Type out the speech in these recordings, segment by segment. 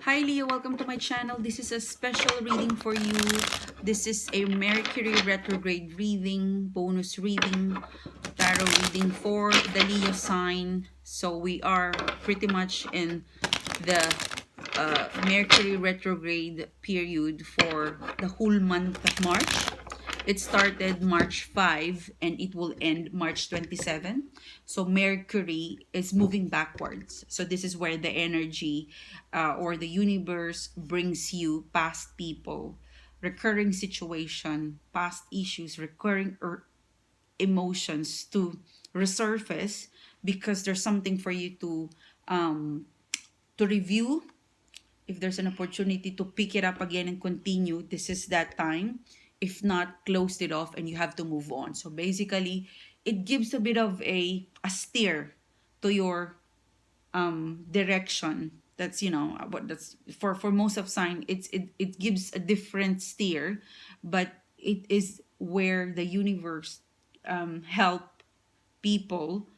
Hi Leo, welcome to my channel. This is a special reading for you. This is a Mercury retrograde reading, bonus reading, tarot reading for the Leo sign. So we are pretty much in the Mercury retrograde period for the whole month of March. It started March 5 and it will end March 27. So Mercury is moving backwards. So this is where the energy or the universe brings you past people, recurring situation, past issues, recurring emotions to resurface because there's something for you to review. If there's an opportunity to pick it up again and continue, this is that time. If not, closed it off and you have to move on. So basically, it gives a bit of a steer to your direction. That's what that's for most of sign. It gives a different steer, but it is where the universe help people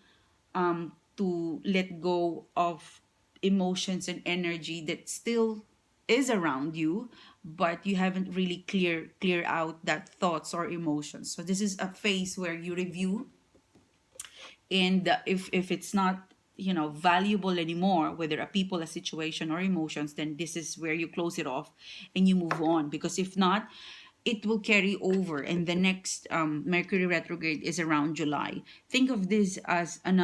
to let go of emotions and energy that still is around you, but you haven't really clear out that thoughts or emotions. So this is a phase where you review, and if it's not valuable anymore, whether a people, a situation, or emotions, then this is where you close it off and you move on, because if not, it will carry over, and the next Mercury retrograde is around July. Think of this as an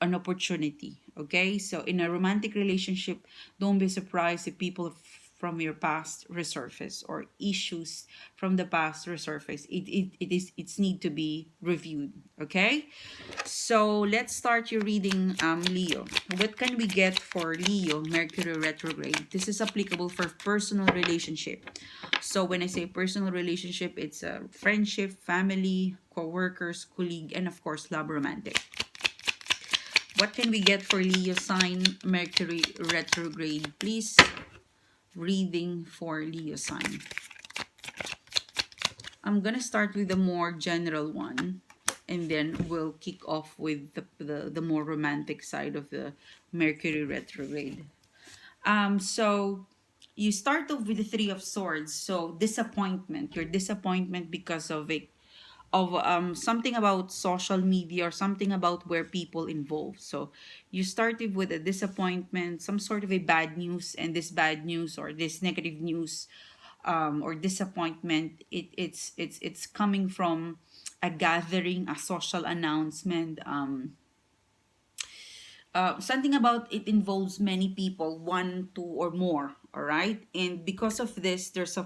opportunity, okay? So in a romantic relationship, don't be surprised if people from your past resurface, or issues from the past resurface. It's need to be reviewed, okay? So let's start your reading, Leo. What can we get for Leo Mercury retrograde? This is applicable for personal relationship. So when I say personal relationship, it's a friendship, family, co-workers, colleague, and of course love romantic. What can we get for Leo sign Mercury retrograde, please? Reading for Leo sign. I'm gonna start with the more general one, and then we'll kick off with the more romantic side of the Mercury retrograde. So you start off with the Three of Swords. So disappointment, your disappointment because of something about social media, or something about where people involved. So you started with a disappointment, some sort of a bad news, and this bad news or this negative news, or disappointment, it's coming from a gathering, a social announcement, something about it involves many people, one, two, or more. All right, and because of this, there's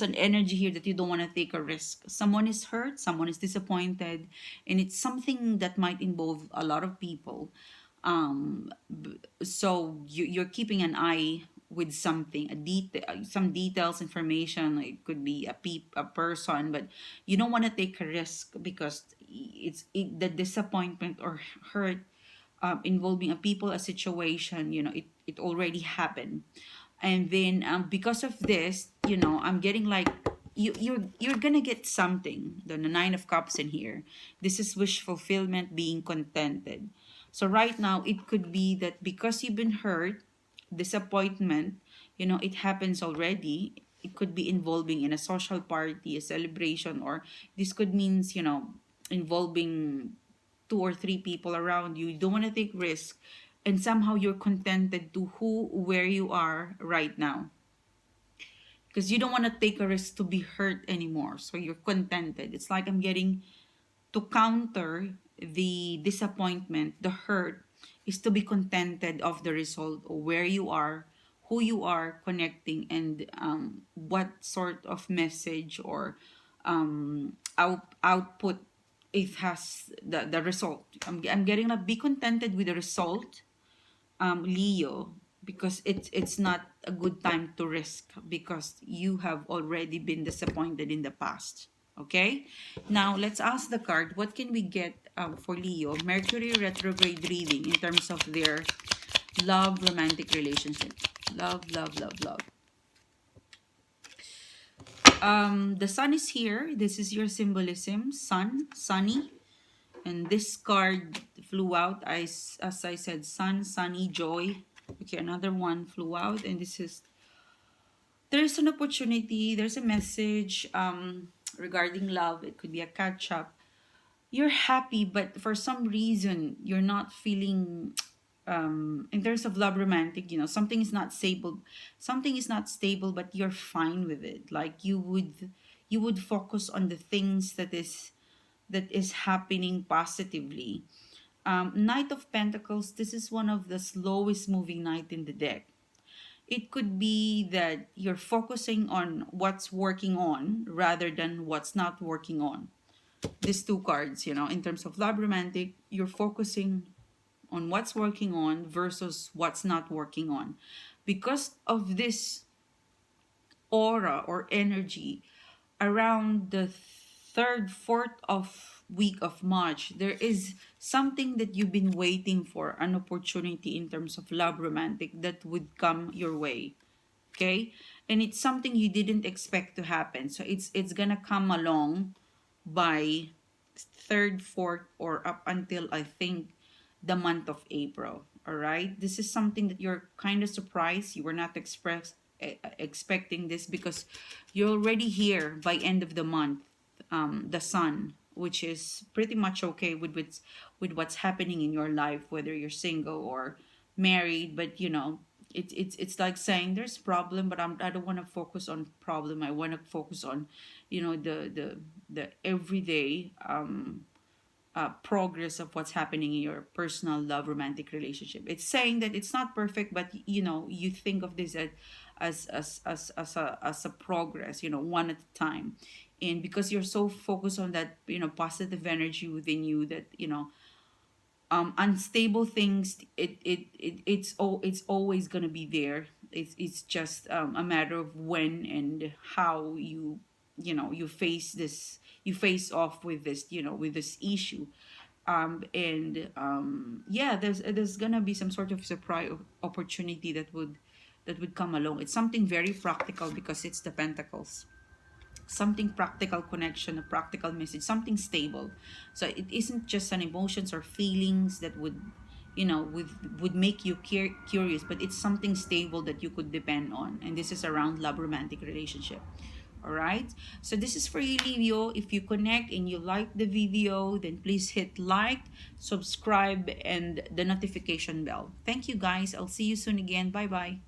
an energy here that you don't want to take a risk. Someone is hurt, someone is disappointed, and it's something that might involve a lot of people. So you're keeping an eye with something, some details, information. It could be a person, but you don't want to take a risk because the disappointment or hurt, involving a people, a situation, it already happened. And then because of this, I'm getting like you're gonna get something. The Nine of Cups in here, this is wish fulfillment, being contented. So right now it could be that because you've been hurt, disappointment, it happens already. It could be involving in a social party, a celebration, or this could means, involving two or three people around you. You don't want to take risk, and somehow you're contented to where you are right now, because you don't want to take a risk to be hurt anymore. So you're contented. It's like I'm getting to counter the disappointment, the hurt, is to be contented of the result, or where you are, who you are connecting, and what sort of message or output it has, the result. I'm getting to be contented with the result, Leo, because it's not a good time to risk, because you have already been disappointed in the past. Okay, now let's ask the card. What can we get for Leo Mercury retrograde reading in terms of their love, romantic relationship? Love, love, love, love. The sun is here. This is your symbolism. Sun, sunny. And this card flew out, as I said, sun, sunny, joy. Okay, another one flew out, and this is, there's an opportunity, there's a message regarding love. It could be a catch up. You're happy, but for some reason you're not feeling in terms of love romantic, something is not stable. Something is not stable, but you're fine with it. Like you would focus on the things that is happening positively. Knight of Pentacles, this is one of the slowest moving knight in the deck. It could be that you're focusing on what's working on rather than what's not working on. These two cards, in terms of love romantic, you're focusing on what's working on versus what's not working on. Because of this aura or energy around the third, fourth of week of March, there is something that you've been waiting for, an opportunity in terms of love romantic that would come your way. Okay? And it's something you didn't expect to happen. So it's gonna come along by third, fourth, or up until I think the month of April. All right, this is something that you're kind of surprised. You were not expecting this because you're already here by end of the month. The sun, which is pretty much okay with what's happening in your life, whether you're single or married. But it's like saying there's problem, but I don't want to focus on problem. I want to focus on the everyday progress of what's happening in your personal love romantic relationship. It's saying that it's not perfect, but you think of this as a progress, one at a time. And because you're so focused on that, positive energy within you, that unstable things, it's always going to be there. It's just a matter of when and how you face this, you face off with this, with this issue. And yeah, there's gonna be some sort of surprise opportunity that would come along. It's something very practical because it's the Pentacles. Something practical connection, a practical message, something stable. So it isn't just an emotions or feelings that would make you curious, but it's something stable that you could depend on. And this is around love romantic relationship. All right, so this is for you, Leo. If you connect and you like the video, then please hit like, subscribe, and the notification bell. Thank you, guys. I'll see you soon again. Bye bye.